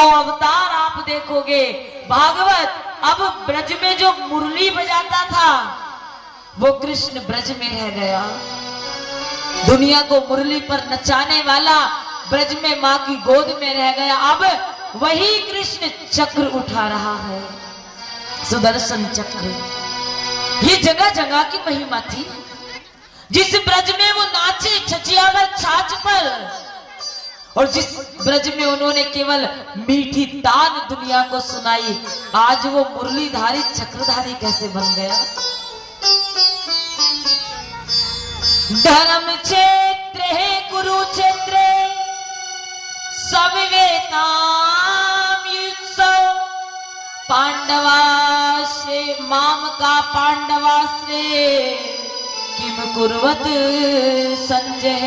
अवतार आप देखोगे। भागवत अब ब्रज में जो मुरली बजाता था वो कृष्ण ब्रज में रह गया। दुनिया को मुरली पर नचाने वाला ब्रज में मां की गोद में रह गया। अब वही कृष्ण चक्र उठा रहा है, सुदर्शन चक्र। ये जगह जगह की महिमा थी। जिस ब्रज में वो नाचे छचियावर छाछ पर, और जिस ब्रज में उन्होंने केवल मीठी तान दुनिया को सुनाई, आज वो मुरलीधारी चक्रधारी कैसे बन गया। धर्म क्षेत्र है कुरुक्षेत्र, सविवेताम युत्सव, पांडवाश्रे माम का पांडवाश्रे, किम कुर्वत संजय,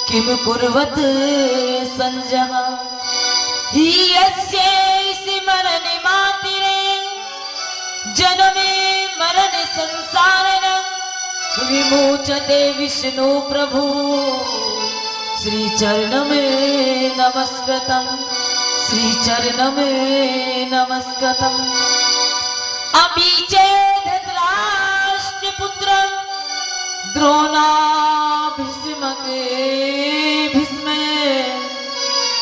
किम कुर्वत संजय। यस्य मरण मातिरे, जन्मे मरण संसारन, विमोचते विष्णु प्रभु, श्री चरण में नमस्कृतम, श्री चरण में नमस्कृतम। अबीचे धृतराष्ट्र पुत्र, द्रोणाभिस्मके भीष्मे,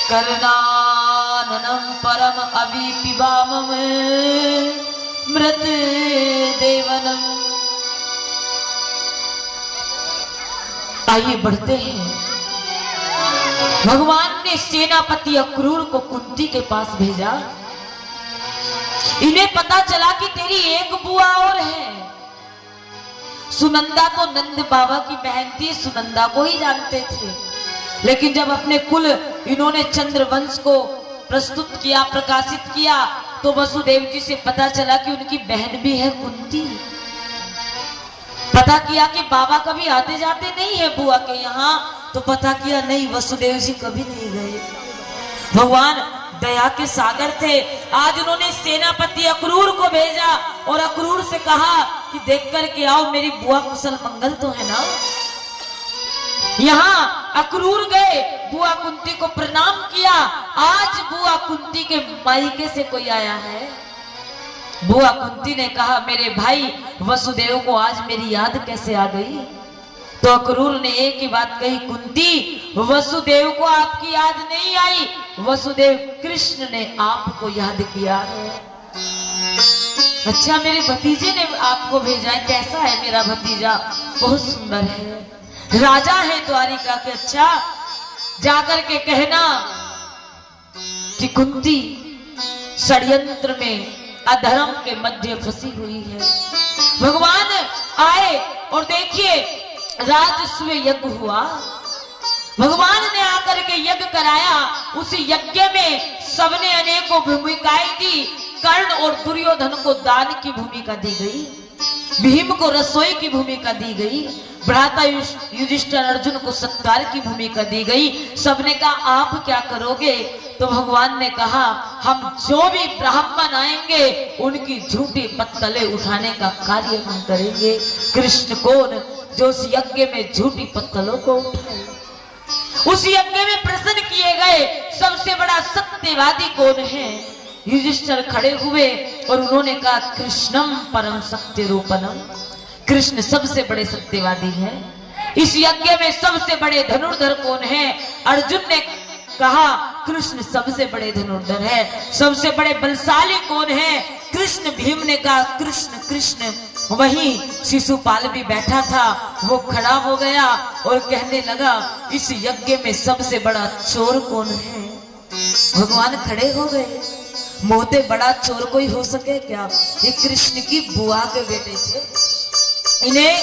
कर्णाननं परम अभिपिबामम मृत देवनम। आइए बढ़ते हैं। भगवान ने सेनापति अक्रूर को कुंती के पास भेजा। इन्हें पता चला कि तेरी एक बुआ और है। सुनंदा तो नंद बाबा की बहन थी, सुनंदा को ही जानते थे। लेकिन जब अपने कुल इन्होंने चंद्रवंश को प्रस्तुत किया, प्रकाशित किया, तो वसुदेव जी से पता चला कि उनकी बहन भी है कुंती। पता किया कि बाबा कभी आते जाते नहीं है बुआ के यहाँ, तो पता किया नहीं, वसुदेव जी कभी नहीं गए। भगवान दया के सागर थे। आज उन्होंने सेनापति अक्रूर को भेजा और अक्रूर से कहा कि देख करके आओ मेरी बुआ कुशल मंगल तो है ना। यहाँ अक्रूर गए, बुआ कुंती को प्रणाम किया। आज बुआ कुंती के मायके से कोई आया है। बुआ कुंती ने कहा मेरे भाई वसुदेव को आज मेरी याद कैसे आ गई। तो अक्रूर ने एक ही बात कही, कुंती वसुदेव को आपकी याद नहीं आई, वसुदेव कृष्ण ने आपको याद किया है। अच्छा मेरे भतीजे ने आपको भेजा है, कैसा है मेरा भतीजा? बहुत सुंदर है, राजा है द्वारिका के। अच्छा जाकर के कहना कि कुंती षड्यंत्र में अधर्म के मध्य फंसी हुई है। भगवान आए और देखिए राजस्व यज्ञ हुआ। भगवान ने आकर के यज्ञ कराया। उस यज्ञ में सबने अनेकों भूमिकाएं दी। कर्ण और दुर्योधन को दान की भूमिका दी गई, भीम को रसोई की भूमिका दी गई, भ्राता युधिष्ठिर अर्जुन को सत्कार की भूमिका दी गई। सबने कहा आप क्या करोगे? तो भगवान ने कहा हम जो भी ब्राह्मण आएंगे उनकी झूठी पत्तलें उठाने का कार्य हम करेंगे। कृष्ण कौन? जो उस यज्ञ में झूठी पत्तलों को उठाए। उस यज्ञ में प्रसन्न किए गए सबसे बड़ा सत्यवादी कौन है? युधिष्ठिर खड़े हुए और उन्होंने कहा कृष्णम परम सत्य रूपनम। कृष्ण सबसे बड़े सत्यवादी हैं। इस यज्ञ में सबसे बड़े धनुर्धर कौन है? अर्जुन ने कहा कृष्ण सबसे बड़े धनुर्धर है। सबसे बड़े बलशाली कौन है? कृष्ण। भीम ने कहा कृष्ण कृष्ण। वहीं शिशुपाल भी बैठा था, वो खड़ा हो गया और कहने लगा इस यज्ञ में सबसे बड़ा चोर कौन है? भगवान खड़े हो गए। मोहते बड़ा चोर कोई हो सके क्या? ये कृष्ण की बुआ के बेटे थे। इन्हें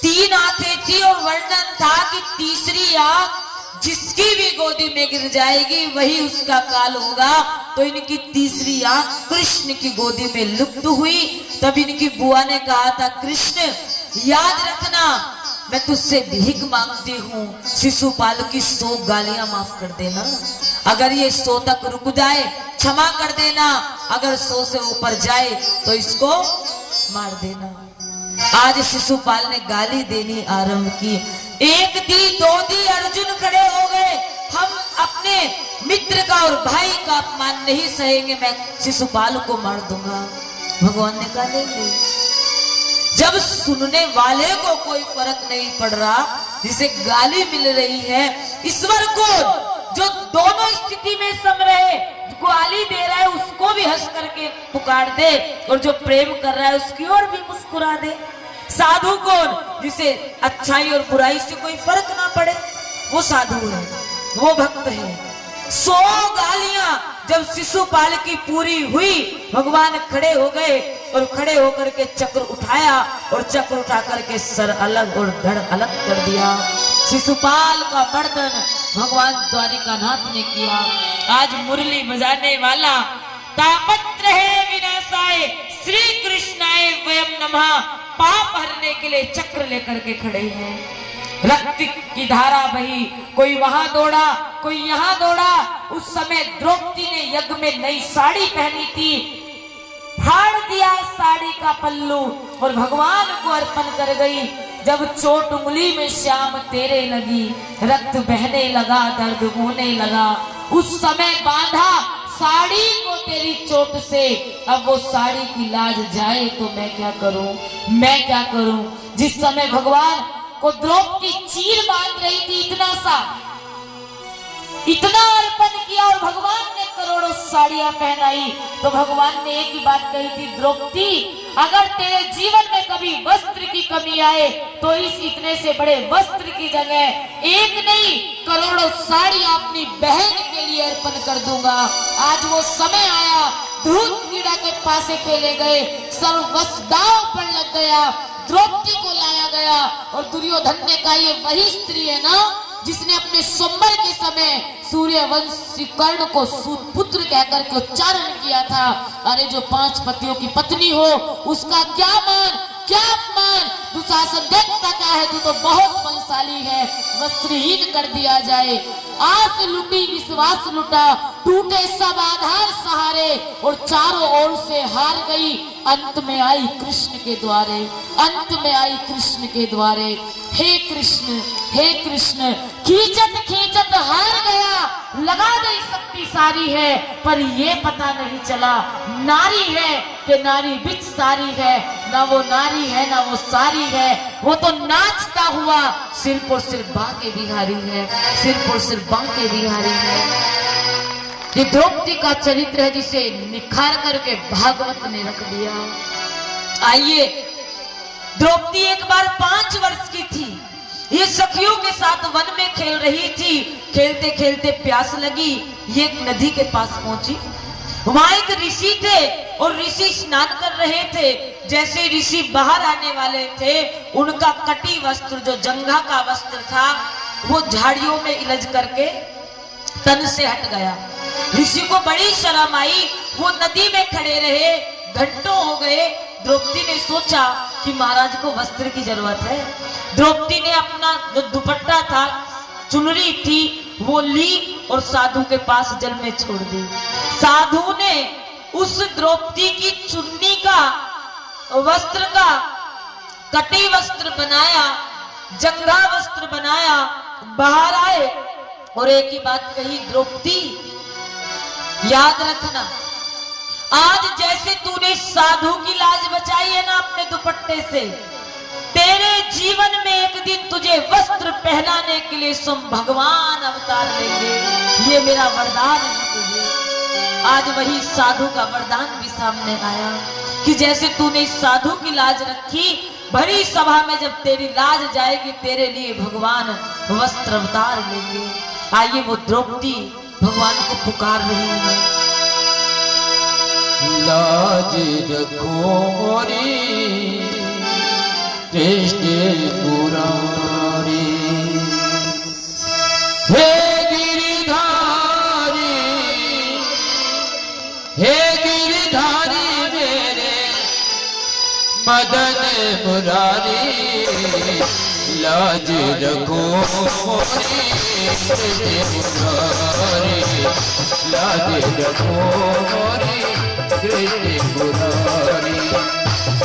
3 आंखें थी और वर्णन था कि तीसरी आंख जिसकी भी गोदी में गिर जाएगी वही उसका काल होगा। तो इनकी तीसरी आंख कृष्ण की गोदी में लुप्त हुई। तब इनकी बुआ ने कहा था कृष्ण याद रखना मैं तुझसे भीख मांगती हूँ, शिशुपाल की 100 गालियां माफ कर देना। अगर ये 100 तक रुक जाए क्षमा कर देना, अगर 100 से ऊपर जाए तो इसको मार देना। आज शिशुपाल ने गाली देनी आरंभ की। 1 दी 2 दी अर्जुन खड़े हो गए। हम अपने मित्र का और भाई का अपमान नहीं सहेंगे, मैं शिशुपाल को मार दूंगा। भगवान ने कहा नहीं, जब सुनने वाले को कोई फर्क नहीं पड़ रहा, जिसे गाली मिल रही है, ईश्वर को जो दोनों स्थिति में सम रहे, गाली दे रहा है उसको भी हंस करके पुकार दे, और जो प्रेम कर रहा है उसकी ओर भी मुस्कुरा दे। साधु कौन? जिसे अच्छाई और बुराई से कोई फर्क ना पड़े, वो साधु है, वो भक्त है। 100 गालियां जब शिशुपाल की पूरी हुई, भगवान खड़े हो गए और खड़े होकर के चक्र उठाया और चक्र उठा करके सर अलग और धड़ अलग कर दिया। शिशुपाल का मर्दन भगवान द्वारिकानाथ ने किया। आज मुरली बजाने वाला तापत्र है विनाशाय श्री कृष्णाय वयम नमः, पाप हरने के लिए चक्र लेकर के खड़े हैं। रक्त की धारा बही, कोई वहां दौड़ा, कोई यहाँ दौड़ा। उस समय द्रौपदी ने यज्ञ में नई साड़ी पहनी थी, फाड़ दिया साड़ी का पल्लू और भगवान को अर्पण कर गई। जब चोट उंगली में श्याम तेरे लगी, रक्त बहने लगा, दर्द होने लगा, उस समय बांधा साड़ी को तेरी चोट से। अब वो साड़ी की लाज जाए तो मैं क्या करूं, मैं क्या करूं। जिस समय भगवान को द्रौपदी चीर बांध रही थी, इतना अर्पण किया और भगवान ने करोड़ों साड़ियां पहनाई, तो भगवान ने एक ही बात कही थी, द्रौपदी अगर तेरे जीवन में कभी वस्त्र की कमी आए तो इस इतने से बड़े वस्त्र की जगह एक नहीं करोड़ों साड़ियां अपनी बहन के लिए अर्पण कर दूंगा। आज वो समय आया, धूत कीड़ा के पासे खेले गए, सर्वस्व दांव पर लग गया, द्रौपदी को लाया गया। और दुर्योधन ने कहा ये वही स्त्री है ना जिसने अपने स्वयंवर के समय सूर्यवंशी कर्ण को सुपुत्र कहकर के उच्चारण किया था। अरे जो 5 पतियों की पत्नी हो उसका क्या मान, क्या अपमान। दुशासन देखता क्या है, तू तो बहुत बलशाली है, वस्त्रहीन कर दिया जाए। आस लुटी विश्वास लुटा, टूटे सब आधार सहारे, और चारों ओर से हार गई, अंत में आई कृष्ण के द्वारे, अंत में आई कृष्ण के द्वारे। हे कृष्ण, हे कृष्ण, खींचत खींचत हार गया, लगा गई शक्ति सारी है, पर ये पता नहीं चला नारी है कि नारी बिच सारी है। ना वो नारी है ना वो सारी है, वो तो नाचता हुआ सिर पर सिर बांके बिहारी है, सिर पर सिर बांके बिहारी है। ये द्रौपदी का चरित्र है जिसे निखार करके भागवत ने रख दिया। आइए, द्रौपदी एक बार 5 वर्ष की थी, ये सखियों के साथ वन में खेल रही थी। खेलते खेलते प्यास लगी, ये एक नदी के पास पहुंची। वहां एक ऋषि थे और ऋषि स्नान कर रहे थे। जैसे ऋषि बाहर आने वाले थे, उनका कटी वस्त्र जो जंघा का वस्त्र था वो झाड़ियों में इलझ करके तन से हट गया। ऋषि को बड़ी शर्म आई, वो नदी में खड़े रहे, घंटों हो गए। द्रौपदी ने सोचा कि महाराज को वस्त्र की जरूरत है। द्रौपदी ने अपना जो दुपट्टा था, चुनरी थी, वो ली और साधु के पास जल में छोड़ दी। साधु ने उस द्रौपदी की चुन्नी का वस्त्र का कटी वस्त्र बनाया, जंघा वस्त्र बनाया, बाहर आए और एक ही बात कही, द्रौपदी याद रखना, आज जैसे तूने साधु की लाज बचाई है ना अपने दुपट्टे से, तेरे जीवन में एक दिन तुझे वस्त्र पहनाने के लिए स्वयं भगवान अवतार लेंगे। ये मेरा वरदान है तुझे। आज वही साधु का वरदान भी सामने आया कि जैसे तूने साधु की लाज रखी, भरी सभा में जब तेरी लाज जाएगी, तेरे लिए भगवान वस्त्र अवतार लेंगे। आइए, वो द्रौपदी भगवान को पुकार रही है। लाज रखो मोरी दृष्टि पुरारी, हे गिरधारी, हे गिरधारी मेरे मदन मुरारी। लाज रखो मोरी दृष्टि पुरारी, लाज रखो मोरी दृष्टि पुरारी।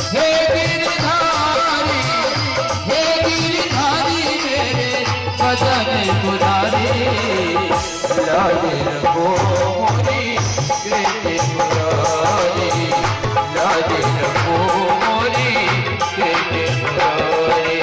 हे गिरधारी, हे गिरधारी मेरे मदन मुरारी। लाज रखो मोरी कृष्ण मुरारी, लाज रखो मोरी कृष्ण मुरारी।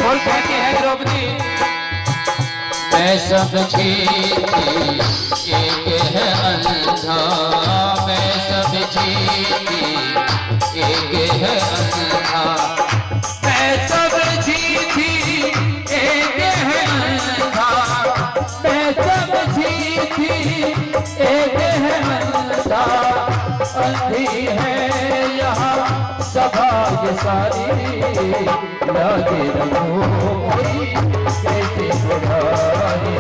और कहती है द्रौपदी, मैं समझी थी एक है अंधा, मैं समझी थी एक है अंधा, मैं समझी थी एक है अंधा, मैं समझी थी एक है अंधा, अंधी है यहाँ सभा ये सारी, लागे रखो मोरी कृष्ण मुरारी,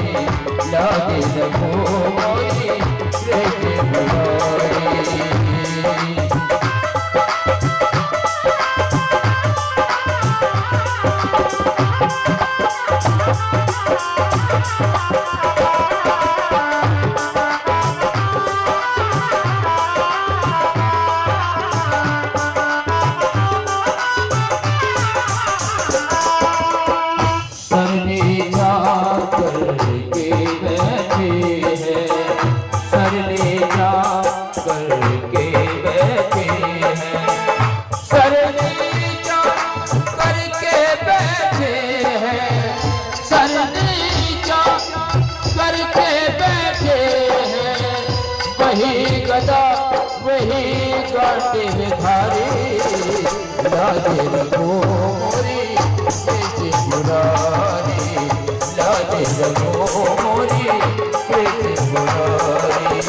लागे रखो मोरी कृष्ण मुरारी। वही काटे में धारे, लाजे रखो मोरी कृष्ण मुरारी, लाजे रखो मोरी कृष्ण मुरारी।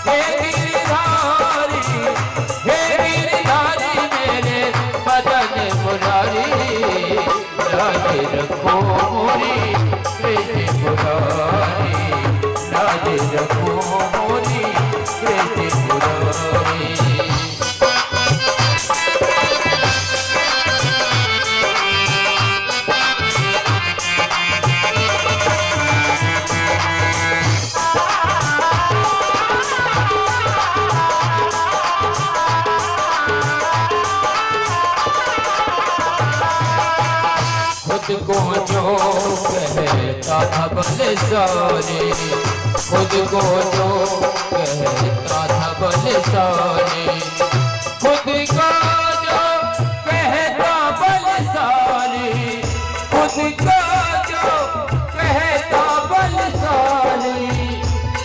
हे गिरधारी मेरे मदन मुरारी, लाजे रखो मोरी कृष्ण मुरारी, लाजे रखो मोरी कृष्ण मुरारी। खुद को जो कहता था बलशाली, खुद को जो कहता था बलशाली, खुद को जो कहता बलशाली, खुद को जो कहता बलशाली,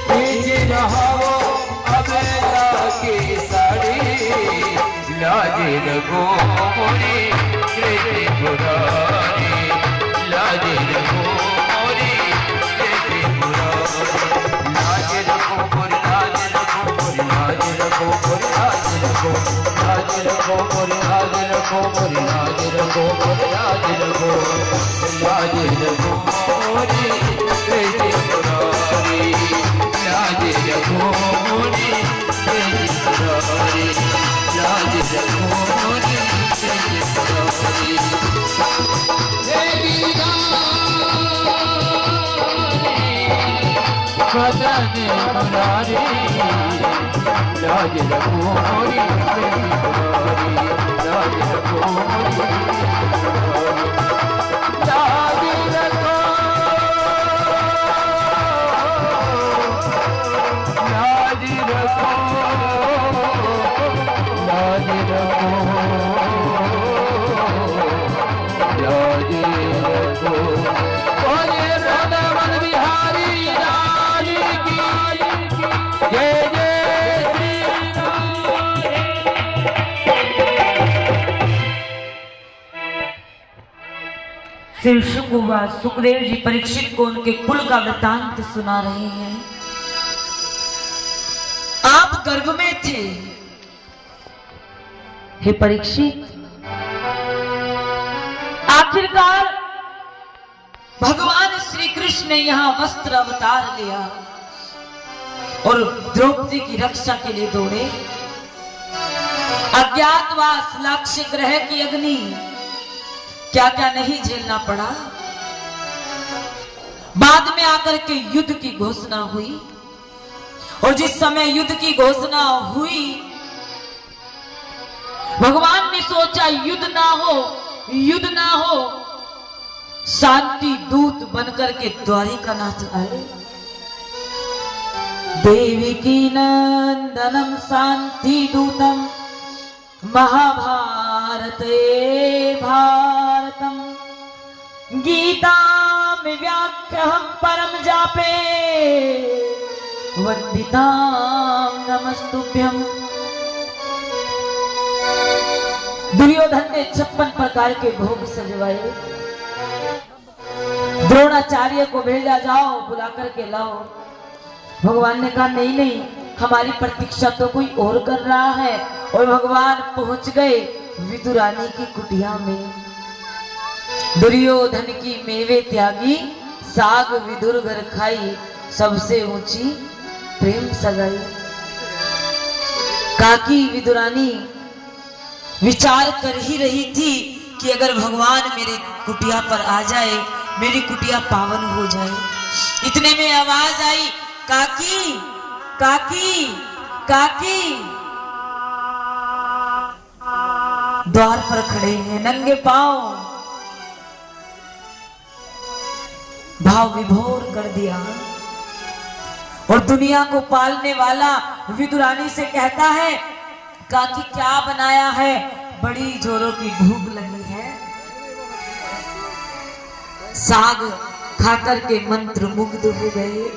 भीज रहा वो अबला की साड़ी, लाज रखो मोरी कृष्ण मुरारी, लाज रखो मोरी कृष्ण मुरारी, लाज रखो मोरी, लाज रखो मोरी, लाज रखो मोरी, लाज रखो, लाज रखो मोरी, लाज रखो मोरी, लाज रखो मोरी, लाज रखो, लाज रखो मोरी कृष्ण मुरारी, लाज रखो मोरी कृष्ण मुरारी, लाज रखो मोरी कृष्ण मुरारी। मदन मुरारी, लाज रखो मोरी कृष्ण मुरारी, लाज रखो मोरी कृष्ण मुरारी, लाज रखो, लाज रखो, लाज रखो, लाज रखो। बोले वृंदावन बिहारी लाल की जय जय श्री राम। श्री शुकुवा सुखदेव जी परीक्षित को उनके कुल का वृतांत सुना रहे हैं। आप गर्भ में थे हे परीक्षित, आखिरकार भगवान श्री कृष्ण ने यहाँ वस्त्र अवतार लिया और द्रौपदी की रक्षा के लिए दौड़े। अज्ञातवास लाक्ष्य ग्रह की अग्नि क्या क्या नहीं झेलना पड़ा। बाद में आकर के युद्ध की घोषणा हुई, और जिस समय युद्ध की घोषणा हुई, भगवान ने सोचा युद्ध ना हो, शांति दूत बनकर के द्वारिकानाथ आए। देवकी नंदनम शांति दूतम महाभारते भारतम गीता में व्याख्याम परम जापे वंदिताम नमस्तुभ्यम। दुर्योधन ने 56 प्रकार के भोग सजवाए। द्रोणाचार्य को भेजा, जाओ बुला करके लाओ। भगवान ने कहा नहीं, हमारी प्रतीक्षा तो कोई और कर रहा है। और भगवान पहुंच गए विदुरानी की कुटिया में। दुर्योधन की मेवे त्यागी, साग विदुर घर खाई, सबसे ऊंची प्रेम सगाई। काकी विदुरानी विचार कर ही रही थी कि अगर भगवान मेरे कुटिया पर आ जाए, मेरी कुटिया पावन हो जाए। इतने में आवाज आई, काकी काकी काकी। द्वार पर खड़े हैं नंगे पांव, भाव विभोर कर दिया। और दुनिया को पालने वाला विदुरानी से कहता है, काकी क्या बनाया है? बड़ी जोरों की भूख लगी है। साग खाकर के मंत्र मुग्ध हो गए।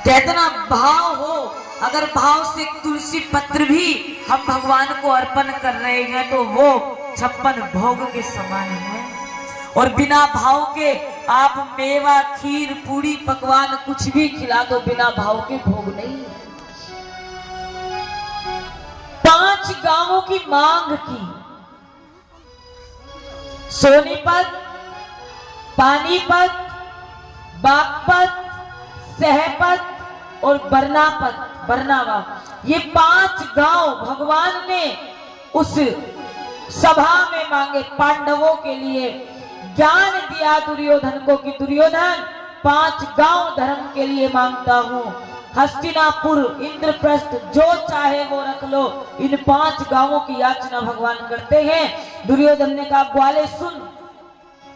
कितना भाव हो, अगर भाव से तुलसी पत्र भी हम भगवान को अर्पण कर रहे हैं तो वो 56 भोग के समान है। और बिना भाव के आप मेवा, खीर, पूरी, पकवान कुछ भी खिला दो, बिना भाव के भोग नहीं है। 5 गांवों की मांग की, सोनीपत, पानीपत, बागपत, सहपत और बरनावा, ये 5 गांव भगवान ने उस सभा में मांगे। पांडवों के लिए ज्ञान दिया दुर्योधन को कि दुर्योधन 5 गांव धर्म के लिए मांगता हूं। हस्तिनापुर, इंद्रप्रस्थ, जो चाहे वो रख लो। इन 5 गांवों की याचना भगवान करते हैं। दुर्योधन ने कहा, ग्वाले सुन,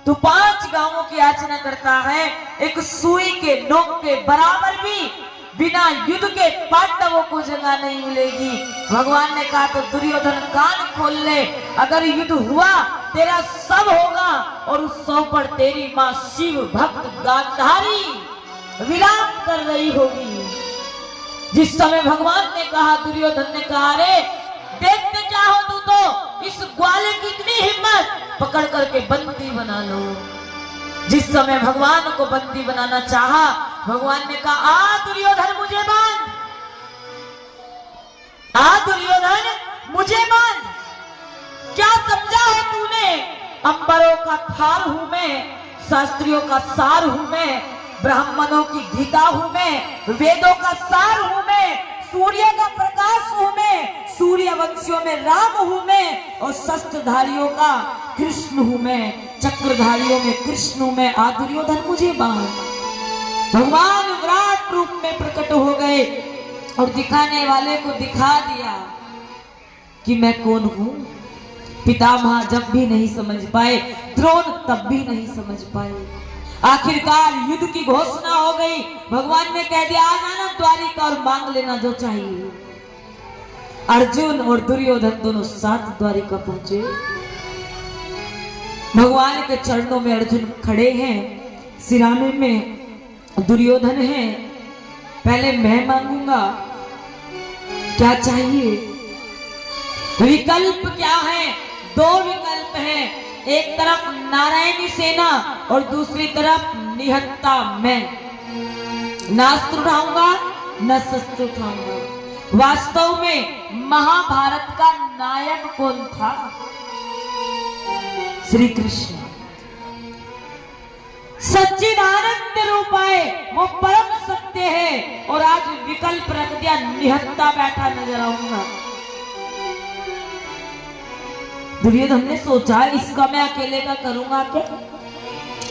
तू 5 गांवों की याचना करता है, एक सुई के नोक के बराबर भी बिना युद्ध के पांडवों को जगह नहीं मिलेगी। भगवान ने कहा तो दुर्योधन कान खोल ले, अगर युद्ध हुआ तेरा सब होगा और उस सौ पर तेरी मां शिव भक्त गांधारी विलाप कर रही होगी। जिस समय भगवान ने कहा, दुर्योधन ने कहा, अरे देखते क्या हो तू तो, इस ग्वाले की इतनी हिम्मत, पकड़ करके बंदी बना लो। जिस समय भगवान को बंदी बनाना चाहा, भगवान ने कहा, आ दुर्योधन मुझे बांध, आ दुर्योधन मुझे बांध। क्या समझा है तूने? अंबरों का थाल हूं मैं, शास्त्रियों का सार हूं मैं, ब्राह्मणों की गीता हूं मैं, वेदों का सार हूं मैं, सूर्य का प्रकाश हूं मैं, सूर्य वंशियों में राम हूं मैं, और शस्त्रधारियों का कृष्ण हूं मैं, चक्रधारियों में कृष्ण हूं मैं। आ दुर्योधन मुझे बांध। भगवान विराट रूप में प्रकट हो गए और दिखाने वाले को दिखा दिया कि मैं कौन हूं। पितामह जब भी नहीं समझ पाए, द्रोण तब भी नहीं समझ पाए। आखिरकार युद्ध की घोषणा हो गई। भगवान ने कह दिया, आ जाना द्वारिका और मांग लेना जो चाहिए। अर्जुन और दुर्योधन दोनों साथ द्वारिका पहुंचे। भगवान के चरणों में अर्जुन खड़े हैं, सिराने में दुर्योधन है। पहले मैं मांगूंगा, क्या चाहिए? विकल्प क्या है? 2 विकल्प हैं, एक तरफ नारायणी सेना और दूसरी तरफ निहत्ता मैं। ना अस्त्र उठाऊंगा न शस्त्र उठाऊंगा। वास्तव में महाभारत का नायक कौन था? श्री कृष्ण। सच्चिदानंद रूप आए, वो परम सत्य है। और आज विकल्प रख दिया, निहत्ता बैठा नजर आऊंगा। दुर्योधन ने सोचा इसका मैं अकेले का करूंगा क्या,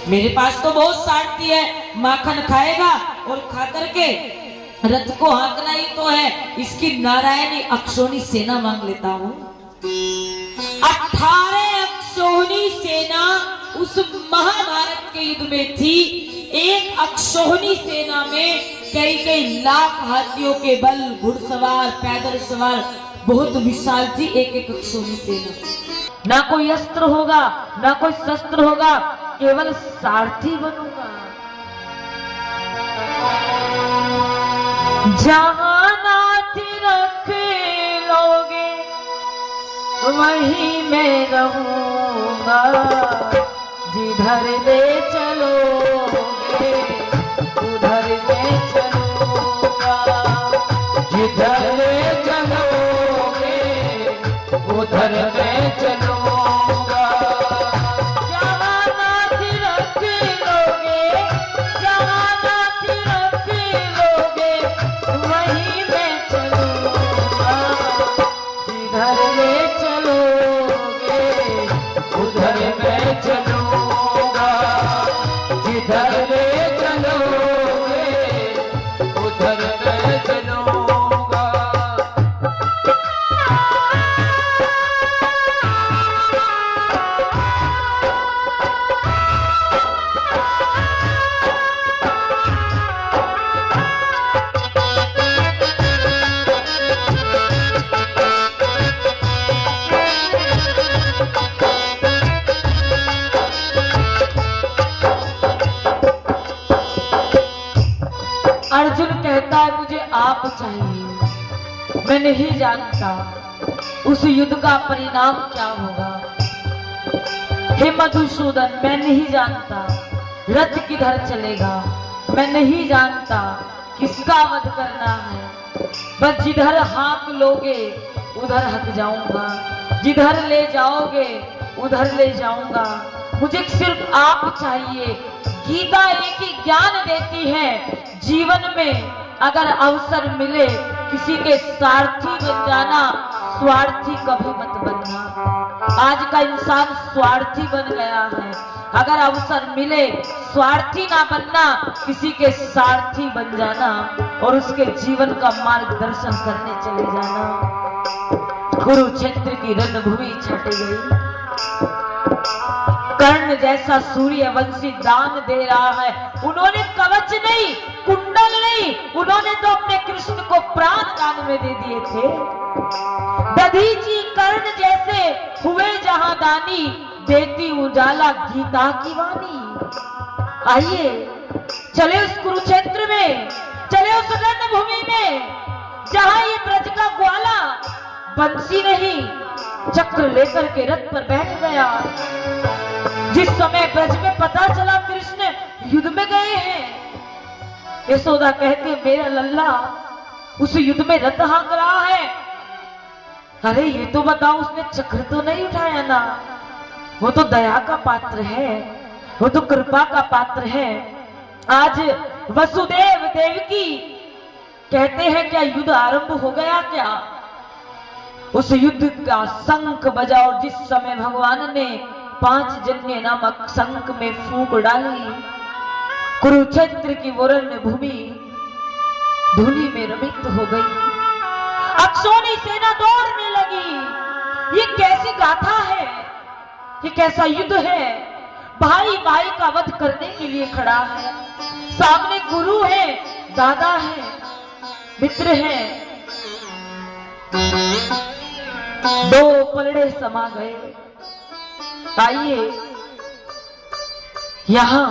मेरे पास तो बहुत सारथी है, माखन खाएगा और खा करके रथ को हाँकना ही तो है, इसकी नारायणी अक्षौणी सेना मांग लेता हूँ। 18 अक्षौहिणी सेना उस महाभारत के युद्ध में थी। एक अक्षौहिणी सेना में कई लाख हाथियों के बल, घुड़सवार, पैदल सवार, बहुत विशाल थी एक अक्षौहिणी सेना। ना कोई अस्त्र होगा, ना कोई शस्त्र होगा, केवल सारथी बनूंगा। जहां नाथ रख लोगे वहीं मैं रहूंगा, जिधर ले चलोगे उधर मैं चलूंगा, जिधर ले चलोगे उधर मैं चलूंगा। जहां नाथ रख लोगे, जहां नाथ रख लोगे वहीं मैं चलूंगा, जिधर ले चलोगे उधर मैं चलूंगा, जिधर ले चलोगे उधर मैं चलूंगा। अर्जुन कहता है मुझे आप चाहिए, मैं नहीं जानता उस युद्ध का परिणाम क्या होगा। हे मधुसूदन, मैं नहीं जानता रथ किधर चलेगा, मैं नहीं जानता किसका वध करना है, बस जिधर हाँक लोगे उधर हक जाऊंगा, जिधर ले जाओगे उधर ले जाऊंगा, मुझे सिर्फ आप चाहिए। गीता एक ही ज्ञान देती है, जीवन में अगर अवसर मिले किसी के सारथी बन जाना, स्वार्थी कभी मत बनना। आज का इंसान स्वार्थी बन गया है, अगर अवसर मिले स्वार्थी ना बनना, किसी के सारथी बन जाना और उसके जीवन का मार्गदर्शन करने चले जाना। कुरुक्षेत्र की रणभूमि छट गई, कर्ण जैसा सूर्यवंशी दान दे रहा है। उन्होंने कवच नहीं, कुंडल नहीं, उन्होंने तो अपने कृष्ण को प्राण दान में दे दिए थे। दधीची कर्ण जैसे हुए जहां दानी, देती उजाला गीता की वाणी। आइए चले उस कुरुक्षेत्र में, चले उस रणभूमि में, जहां ये ब्रज का ग्वाला बंसी नहीं चक्र लेकर के रथ पर बैठ गया। जिस समय ब्रज में पता चला कृष्ण युद्ध में गए हैं, यशोदा कहते मेरा लल्ला उस युद्ध में रथ हाँक रहा है। अरे ये तो बताओ उसने चक्र तो नहीं उठाया ना, वो तो दया का पात्र है, वो तो कृपा का पात्र है। आज वसुदेव देवकी कहते हैं क्या युद्ध आरंभ हो गया क्या? उस युद्ध का शंख बजा और जिस समय भगवान ने 5 जन्य नामक शंख में फूंक डाली, कुरुक्षेत्र की वरण भूमि धूलि में रमित हो गई। अक्षौहिणी सेना दौड़ने लगी। ये कैसी गाथा है, ये कैसा युद्ध है? भाई भाई का वध करने के लिए खड़ा है, सामने गुरु है, दादा है, मित्र है। दो पलड़े समा गए। आइए यहां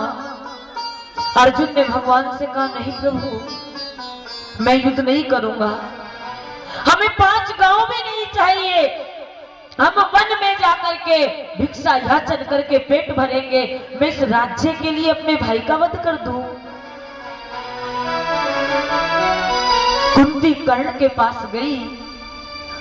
अर्जुन ने भगवान से कहा नहीं प्रभु मैं युद्ध नहीं करूंगा, हमें 5 गांव भी नहीं चाहिए, हम वन में जाकर के भिक्षा याचन करके पेट भरेंगे, मैं इस राज्य के लिए अपने भाई का वध कर दूं। कुंती कर्ण के पास गई।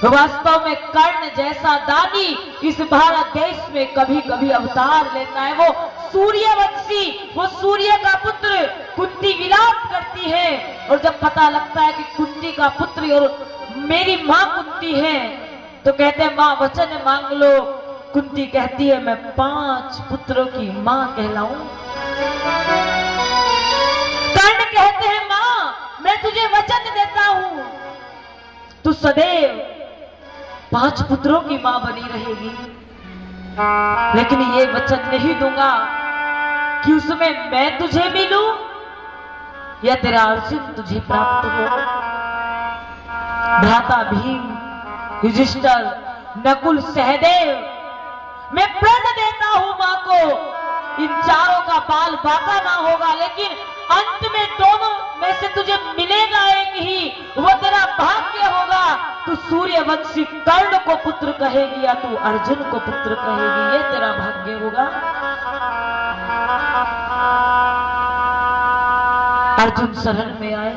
वास्तव में कर्ण जैसा दानी इस भारत देश में कभी कभी अवतार लेता है। वो सूर्यवंशी, वो सूर्य का पुत्र। कुंती विलाप करती है और जब पता लगता है कि कुंती का पुत्र और मेरी माँ कुंती है तो कहते हैं माँ वचन मांग लो, कुंती कहती है मैं 5 पुत्रों की मां कहलाऊं। कर्ण कहते हैं मां मैं तुझे वचन देता हूं तू सदैव 5 पुत्रों की मां बनी रहेगी, लेकिन ये वचन नहीं दूंगा कि उसमें मैं तुझे मिलूं या तेरा अर्जुन तुझे प्राप्त हो। भ्राता भीम, युधिष्ठिर, नकुल, सहदेव, मैं प्रण देता हूं मां को इन चारों का बाल बाका ना होगा, लेकिन अंत में दोनों में से तुझे मिलेगा एक ही, वो तेरा भाग्य होगा। तू सूर्यवंशी कर्ण को पुत्र कहेगी या तू अर्जुन को पुत्र कहेगी, ये तेरा भाग्य होगा। अर्जुन शरण में आए,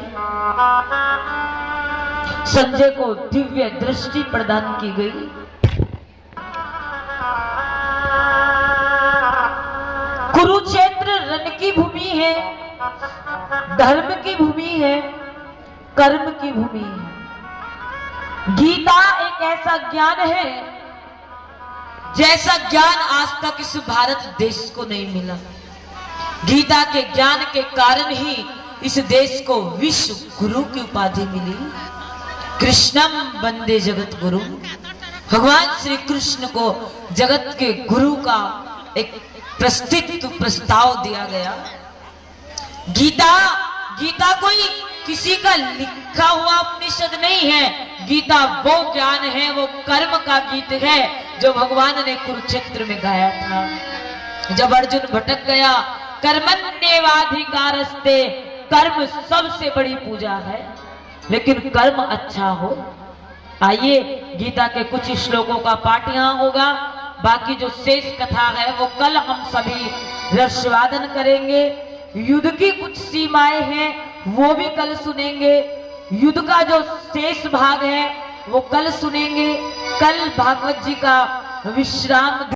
संजय को दिव्य दृष्टि प्रदान की गई। कुरुक्षेत्र रण की भूमि है, धर्म की भूमि है, कर्म की भूमि है। गीता एक ऐसा ज्ञान है जैसा ज्ञान आज तक इस भारत देश को नहीं मिला। गीता के ज्ञान के कारण ही इस देश को विश्व गुरु की उपाधि मिली। कृष्णम वंदे जगत गुरु, भगवान श्री कृष्ण को जगत के गुरु का एक प्रस्ताव दिया गया। गीता कोई किसी का लिखा हुआ उपनिषद नहीं है। गीता वो ज्ञान है, वो कर्म का गीत है जो भगवान ने कुरुक्षेत्र में गाया था। जब अर्जुन भटक गया, कर्मण्येवाधिकारस्ते, कर्म सबसे बड़ी पूजा है, लेकिन कर्म अच्छा हो। आइए गीता के कुछ श्लोकों का पाठ यहाँ होगा, बाकी जो शेष कथा है वो कल हम सभी रसवादन करेंगे। युद्ध की कुछ सीमाएं हैं वो भी कल सुनेंगे। युद्ध का जो शेष भाग है वो कल सुनेंगे। कल भागवत जी का विश्राम